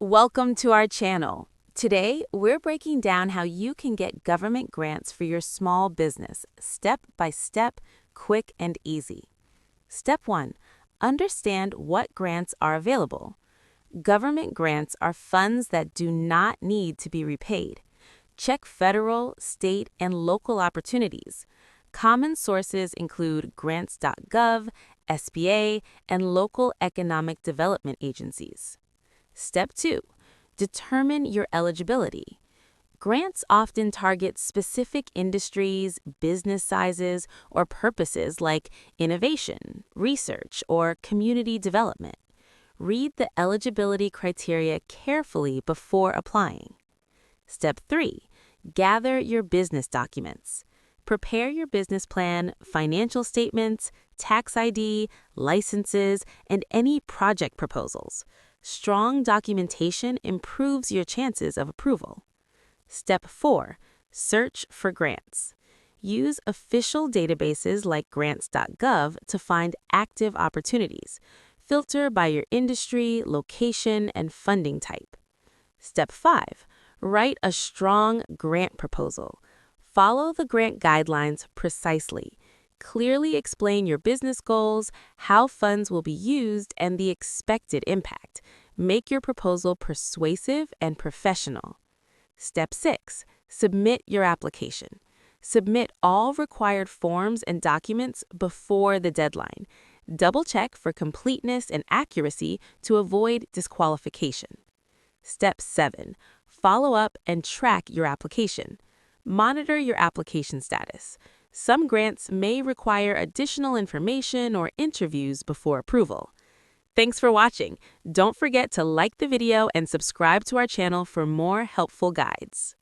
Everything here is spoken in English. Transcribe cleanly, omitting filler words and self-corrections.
Welcome to our channel. Today, we're breaking down how you can get government grants for your small business, step by step, quick and easy. Step 1. Understand what grants are available. Government grants are funds that do not need to be repaid. Check federal, state, and local opportunities. Common sources include grants.gov, SBA, and local economic development agencies. Step 2. Determine your eligibility. Grants often target specific industries, business sizes, or purposes like innovation, research, or community development. Read the eligibility criteria carefully before applying. Step 3. Gather your business documents. Prepare your business plan, financial statements, tax ID, licenses, and any project proposals. Strong documentation improves your chances of approval. Step 4. Search for grants. Use official databases like grants.gov to find active opportunities. Filter by your industry, location, and funding type. Step 5. Write a strong grant proposal. Follow the grant guidelines precisely. Clearly explain your business goals, how funds will be used, and the expected impact. Make your proposal persuasive and professional. Step 6. Submit your application. Submit all required forms and documents before the deadline. Double-check for completeness and accuracy to avoid disqualification. Step 7. Follow up and track your application. Monitor your application status. Some grants may require additional information or interviews before approval. Thanks for watching. Don't forget to like the video and subscribe to our channel for more helpful guides.